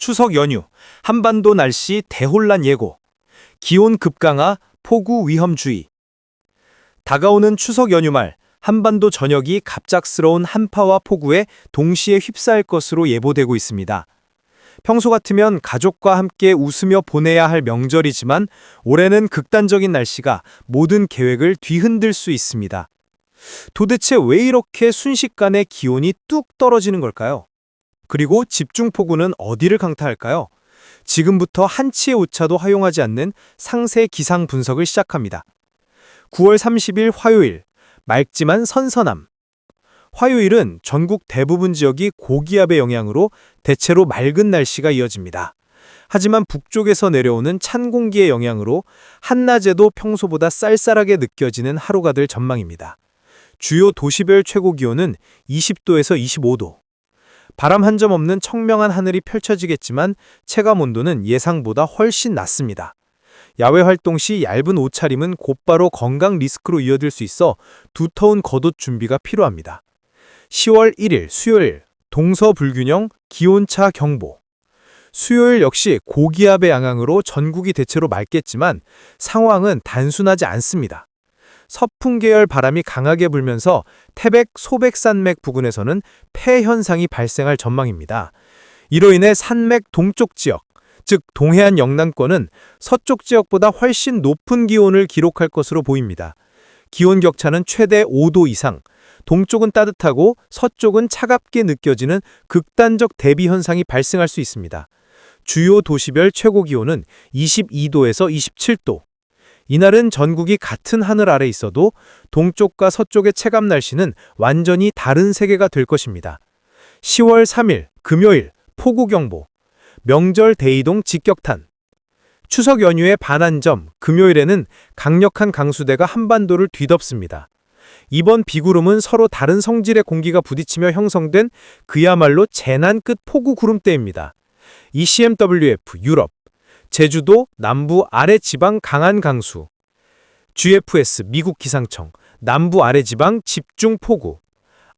추석 연휴, 한반도 날씨 대혼란 예고, 기온 급강하, 폭우 위험주의. 다가오는 추석 연휴 말, 한반도 전역이 갑작스러운 한파와 폭우에 동시에 휩싸일 것으로 예보되고 있습니다. 평소 같으면 가족과 함께 웃으며 보내야 할 명절이지만 올해는 극단적인 날씨가 모든 계획을 뒤흔들 수 있습니다. 도대체 왜 이렇게 순식간에 기온이 뚝 떨어지는 걸까요? 그리고 집중폭우는 어디를 강타할까요? 지금부터 한치의 오차도 허용하지 않는 상세 기상 분석을 시작합니다. 9월 30일 화요일, 맑지만 선선함. 화요일은 전국 대부분 지역이 고기압의 영향으로 대체로 맑은 날씨가 이어집니다. 하지만 북쪽에서 내려오는 찬 공기의 영향으로 한낮에도 평소보다 쌀쌀하게 느껴지는 하루가 될 전망입니다. 주요 도시별 최고 기온은 20도에서 25도. 바람 한 점 없는 청명한 하늘이 펼쳐지겠지만 체감 온도는 예상보다 훨씬 낮습니다. 야외 활동 시 얇은 옷차림은 곧바로 건강 리스크로 이어질 수 있어 두터운 겉옷 준비가 필요합니다. 10월 1일 수요일, 동서불균형 기온차 경보. 수요일 역시 고기압의 영향으로 전국이 대체로 맑겠지만 상황은 단순하지 않습니다. 서풍 계열 바람이 강하게 불면서 태백, 소백산맥 부근에서는 폐 현상이 발생할 전망입니다. 이로 인해 산맥 동쪽 지역, 즉 동해안 영남권은 서쪽 지역보다 훨씬 높은 기온을 기록할 것으로 보입니다. 기온 격차는 최대 5도 이상, 동쪽은 따뜻하고 서쪽은 차갑게 느껴지는 극단적 대비 현상이 발생할 수 있습니다. 주요 도시별 최고 기온은 22도에서 27도. 이날은 전국이 같은 하늘 아래 있어도 동쪽과 서쪽의 체감 날씨는 완전히 다른 세계가 될 것입니다. 10월 3일 금요일 폭우경보. 명절 대이동 직격탄. 추석 연휴의 반환점 금요일에는 강력한 강수대가 한반도를 뒤덮습니다. 이번 비구름은 서로 다른 성질의 공기가 부딪히며 형성된 그야말로 재난 끝 폭우 구름대입니다. ECMWF 유럽, 제주도 남부 아래 지방 강한 강수, GFS 미국 기상청 남부 아래 지방 집중 폭우,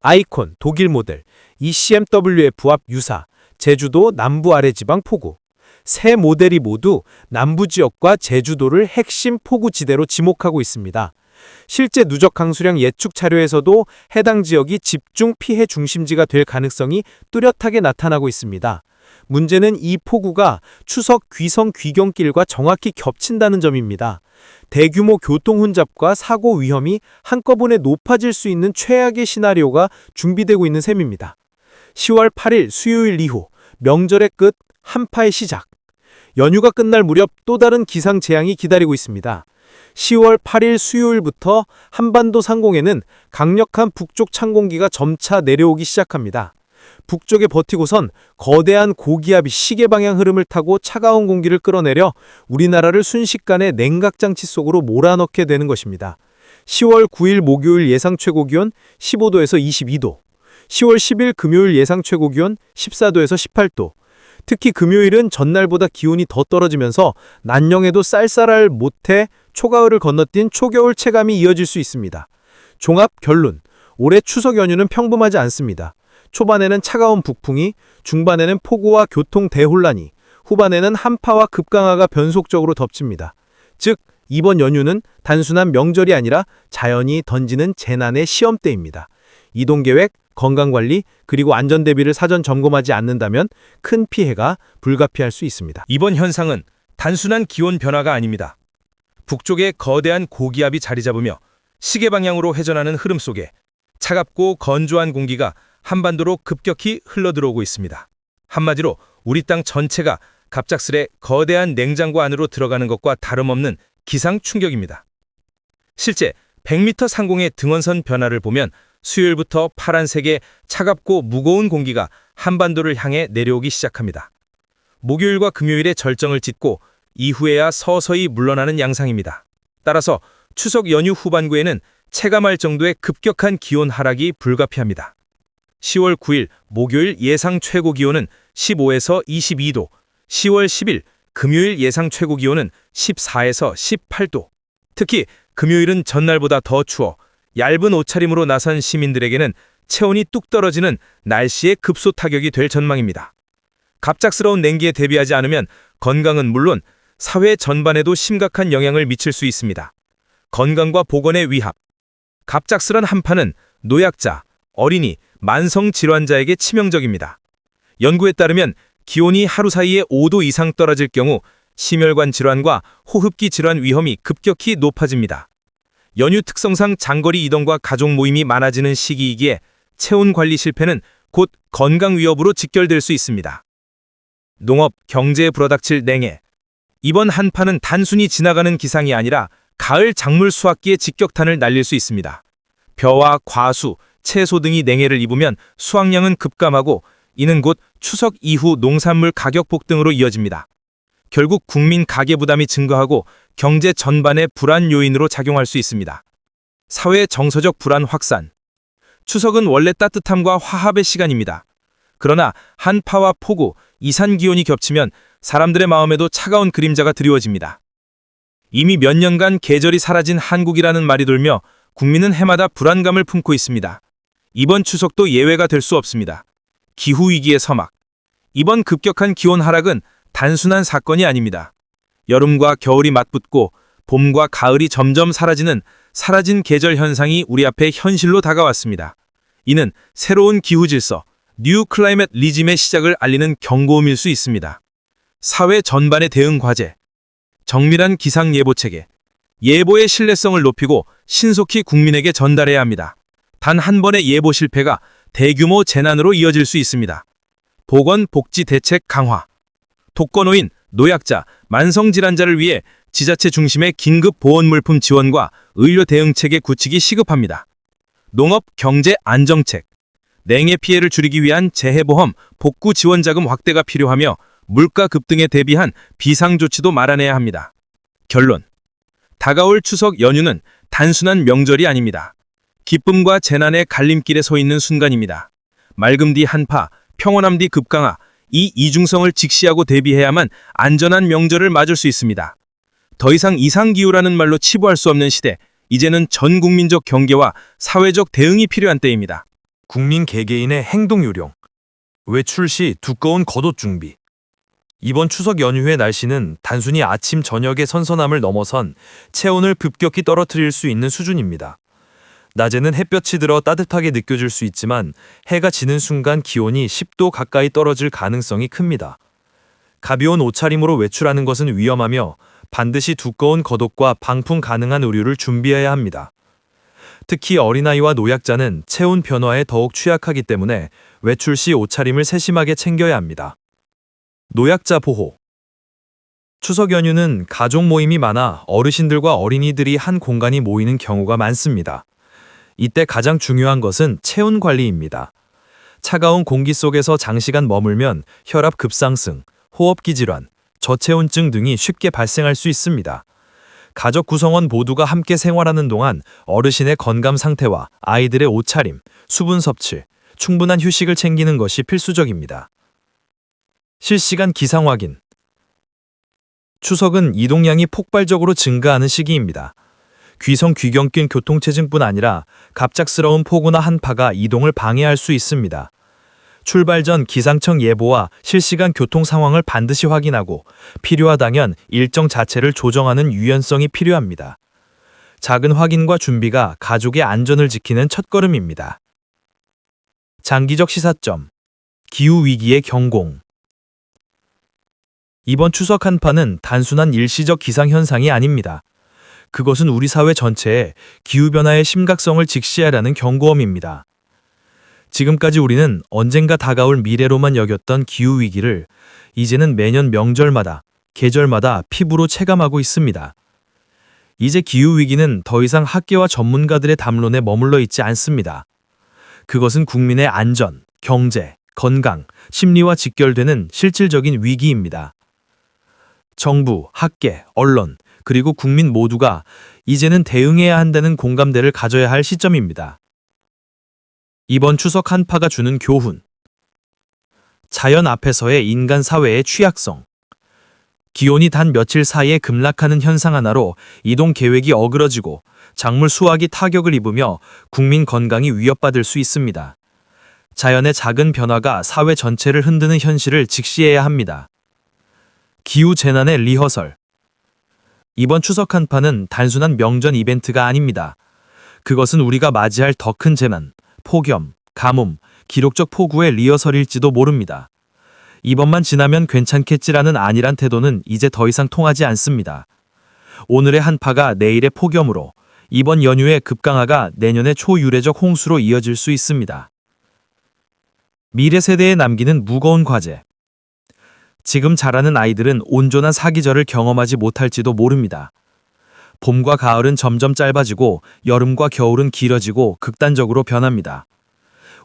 아이콘 독일 모델 ECMWF 앞 유사 제주도 남부 아래 지방 폭우. 세 모델이 모두 남부 지역과 제주도를 핵심 폭우 지대로 지목하고 있습니다. 실제 누적 강수량 예측 자료에서도 해당 지역이 집중 피해 중심지가 될 가능성이 뚜렷하게 나타나고 있습니다. 문제는 이 폭우가 추석 귀성 귀경길과 정확히 겹친다는 점입니다. 대규모 교통 혼잡과 사고 위험이 한꺼번에 높아질 수 있는 최악의 시나리오가 준비되고 있는 셈입니다. 10월 8일 수요일 이후 명절의 끝, 한파의 시작. 연휴가 끝날 무렵 또 다른 기상 재앙이 기다리고 있습니다. 10월 8일 수요일부터 한반도 상공에는 강력한 북쪽 찬 공기가 점차 내려오기 시작합니다. 북쪽에 버티고선 거대한 고기압이 시계 방향 흐름을 타고 차가운 공기를 끌어내려 우리나라를 순식간에 냉각장치 속으로 몰아넣게 되는 것입니다. 10월 9일 목요일 예상 최고기온 15도에서 22도, 10월 10일 금요일 예상 최고기온 14도에서 18도, 특히 금요일은 전날보다 기온이 더 떨어지면서 난영에도 쌀쌀할 못해 초가을을 건너뛴 초겨울 체감이 이어질 수 있습니다. 종합 결론, 올해 추석 연휴는 평범하지 않습니다. 초반에는 차가운 북풍이, 중반에는 폭우와 교통 대혼란이, 후반에는 한파와 급강하가 변속적으로 덮칩니다. 즉, 이번 연휴는 단순한 명절이 아니라 자연이 던지는 재난의 시험대입니다. 이동계획, 건강관리, 그리고 안전대비를 사전 점검하지 않는다면 큰 피해가 불가피할 수 있습니다. 이번 현상은 단순한 기온 변화가 아닙니다. 북쪽에 거대한 고기압이 자리 잡으며 시계 방향으로 회전하는 흐름 속에 차갑고 건조한 공기가 한반도로 급격히 흘러들어오고 있습니다. 한마디로 우리 땅 전체가 갑작스레 거대한 냉장고 안으로 들어가는 것과 다름없는 기상 충격입니다. 실제 100m 상공의 등원선 변화를 보면 수요일부터 파란색의 차갑고 무거운 공기가 한반도를 향해 내려오기 시작합니다. 목요일과 금요일에 절정을 찢고 이후에야 서서히 물러나는 양상입니다. 따라서 추석 연휴 후반부에는 체감할 정도의 급격한 기온 하락이 불가피합니다. 10월 9일 목요일 예상 최고 기온은 15에서 22도, 10월 10일 금요일 예상 최고 기온은 14에서 18도. 특히 금요일은 전날보다 더 추워 얇은 옷차림으로 나선 시민들에게는 체온이 뚝 떨어지는 날씨의 급소 타격이 될 전망입니다. 갑작스러운 냉기에 대비하지 않으면 건강은 물론 사회 전반에도 심각한 영향을 미칠 수 있습니다. 건강과 보건의 위합. 갑작스런 한파는 노약자, 어린이, 만성질환자에게 치명적입니다. 연구에 따르면 기온이 하루 사이에 5도 이상 떨어질 경우 심혈관 질환과 호흡기 질환 위험이 급격히 높아집니다. 연휴 특성상 장거리 이동과 가족 모임이 많아지는 시기이기에 체온 관리 실패는 곧 건강 위협으로 직결될 수 있습니다. 농업, 경제에 불어닥칠 냉해. 이번 한파는 단순히 지나가는 기상이 아니라 가을 작물 수확기에 직격탄을 날릴 수 있습니다. 벼와 과수, 채소 등이 냉해를 입으면 수확량은 급감하고 이는 곧 추석 이후 농산물 가격 폭등으로 이어집니다. 결국 국민 가계부담이 증가하고 경제 전반의 불안 요인으로 작용할 수 있습니다. 사회 정서적 불안 확산. 추석은 원래 따뜻함과 화합의 시간입니다. 그러나 한파와 폭우, 이산 기온이 겹치면 사람들의 마음에도 차가운 그림자가 드리워집니다. 이미 몇 년간 계절이 사라진 한국이라는 말이 돌며 국민은 해마다 불안감을 품고 있습니다. 이번 추석도 예외가 될 수 없습니다. 기후위기의 서막. 이번 급격한 기온 하락은 단순한 사건이 아닙니다. 여름과 겨울이 맞붙고 봄과 가을이 점점 사라진 계절 현상이 우리 앞에 현실로 다가왔습니다. 이는 새로운 기후 질서, 뉴 클라이밋 리즘의 시작을 알리는 경고음일 수 있습니다. 사회 전반의 대응 과제. 정밀한 기상 예보 체계. 예보의 신뢰성을 높이고 신속히 국민에게 전달해야 합니다. 단 한 번의 예보 실패가 대규모 재난으로 이어질 수 있습니다. 보건복지 대책 강화. 독거노인, 노약자, 만성질환자를 위해 지자체 중심의 긴급 보건물품 지원과 의료 대응체계 구축이 시급합니다. 농업, 경제 안정책. 냉해 피해를 줄이기 위한 재해보험, 복구 지원 자금 확대가 필요하며 물가 급등에 대비한 비상조치도 마련해야 합니다. 결론. 다가올 추석 연휴는 단순한 명절이 아닙니다. 기쁨과 재난의 갈림길에 서 있는 순간입니다. 맑음 뒤 한파, 평온함 뒤 급강하, 이 이중성을 직시하고 대비해야만 안전한 명절을 맞을 수 있습니다. 더 이상 이상기후라는 말로 치부할 수 없는 시대, 이제는 전 국민적 경계와 사회적 대응이 필요한 때입니다. 국민 개개인의 행동 요령. 외출 시 두꺼운 겉옷 준비. 이번 추석 연휴의 날씨는 단순히 아침 저녁의 선선함을 넘어선 체온을 급격히 떨어뜨릴 수 있는 수준입니다. 낮에는 햇볕이 들어 따뜻하게 느껴질 수 있지만 해가 지는 순간 기온이 10도 가까이 떨어질 가능성이 큽니다. 가벼운 옷차림으로 외출하는 것은 위험하며 반드시 두꺼운 겉옷과 방풍 가능한 의류를 준비해야 합니다. 특히 어린아이와 노약자는 체온 변화에 더욱 취약하기 때문에 외출 시 옷차림을 세심하게 챙겨야 합니다. 노약자 보호. 추석 연휴는 가족 모임이 많아 어르신들과 어린이들이 한 공간이 모이는 경우가 많습니다. 이때 가장 중요한 것은 체온 관리입니다. 차가운 공기 속에서 장시간 머물면 혈압 급상승, 호흡기 질환, 저체온증 등이 쉽게 발생할 수 있습니다. 가족 구성원 모두가 함께 생활하는 동안 어르신의 건강 상태와 아이들의 옷차림, 수분 섭취, 충분한 휴식을 챙기는 것이 필수적입니다. 실시간 기상 확인. 추석은 이동량이 폭발적으로 증가하는 시기입니다. 귀성 귀경길 교통체증뿐 아니라 갑작스러운 폭우나 한파가 이동을 방해할 수 있습니다. 출발 전 기상청 예보와 실시간 교통 상황을 반드시 확인하고 필요하다면 일정 자체를 조정하는 유연성이 필요합니다. 작은 확인과 준비가 가족의 안전을 지키는 첫걸음입니다. 장기적 시사점. 기후위기의 경공. 이번 추석 한파는 단순한 일시적 기상현상이 아닙니다. 그것은 우리 사회 전체에 기후변화의 심각성을 직시하라는 경고음입니다. 지금까지 우리는 언젠가 다가올 미래로만 여겼던 기후위기를 이제는 매년 명절마다, 계절마다 피부로 체감하고 있습니다. 이제 기후위기는 더 이상 학계와 전문가들의 담론에 머물러 있지 않습니다. 그것은 국민의 안전, 경제, 건강, 심리와 직결되는 실질적인 위기입니다. 정부, 학계, 언론, 그리고 국민 모두가 이제는 대응해야 한다는 공감대를 가져야 할 시점입니다. 이번 추석 한파가 주는 교훈. 자연 앞에서의 인간 사회의 취약성. 기온이 단 며칠 사이에 급락하는 현상 하나로 이동 계획이 어그러지고 작물 수확이 타격을 입으며 국민 건강이 위협받을 수 있습니다. 자연의 작은 변화가 사회 전체를 흔드는 현실을 직시해야 합니다. 기후재난의 리허설. 이번 추석 한파는 단순한 명절 이벤트가 아닙니다. 그것은 우리가 맞이할 더 큰 재난, 폭염, 가뭄, 기록적 폭우의 리허설일지도 모릅니다. 이번만 지나면 괜찮겠지라는 안일한 태도는 이제 더 이상 통하지 않습니다. 오늘의 한파가 내일의 폭염으로, 이번 연휴의 급강하가 내년의 초유례적 홍수로 이어질 수 있습니다. 미래 세대에 남기는 무거운 과제. 지금 자라는 아이들은 온전한 사계절을 경험하지 못할지도 모릅니다. 봄과 가을은 점점 짧아지고 여름과 겨울은 길어지고 극단적으로 변합니다.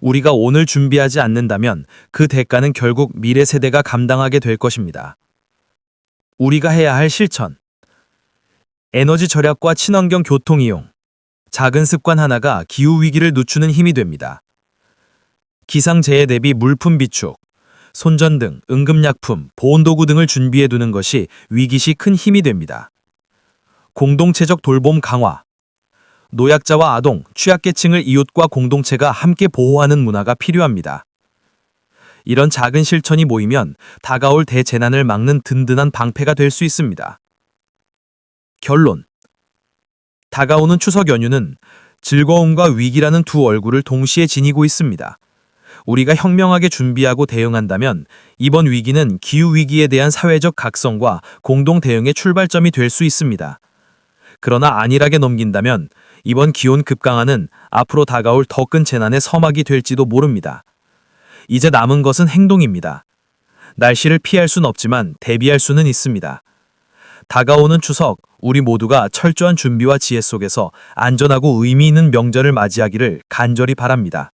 우리가 오늘 준비하지 않는다면 그 대가는 결국 미래 세대가 감당하게 될 것입니다. 우리가 해야 할 실천. 에너지 절약과 친환경 교통 이용. 작은 습관 하나가 기후위기를 늦추는 힘이 됩니다. 기상재해 대비 물품 비축, 손전등, 응급약품, 보온도구 등을 준비해두는 것이 위기시 큰 힘이 됩니다. 공동체적 돌봄 강화. 노약자와 아동, 취약계층을 이웃과 공동체가 함께 보호하는 문화가 필요합니다. 이런 작은 실천이 모이면 다가올 대재난을 막는 든든한 방패가 될 수 있습니다. 결론. 다가오는 추석 연휴는 즐거움과 위기라는 두 얼굴을 동시에 지니고 있습니다. 우리가 현명하게 준비하고 대응한다면 이번 위기는 기후위기에 대한 사회적 각성과 공동 대응의 출발점이 될 수 있습니다. 그러나 안일하게 넘긴다면 이번 기온 급강하는 앞으로 다가올 더 큰 재난의 서막이 될지도 모릅니다. 이제 남은 것은 행동입니다. 날씨를 피할 순 없지만 대비할 수는 있습니다. 다가오는 추석, 우리 모두가 철저한 준비와 지혜 속에서 안전하고 의미 있는 명절을 맞이하기를 간절히 바랍니다.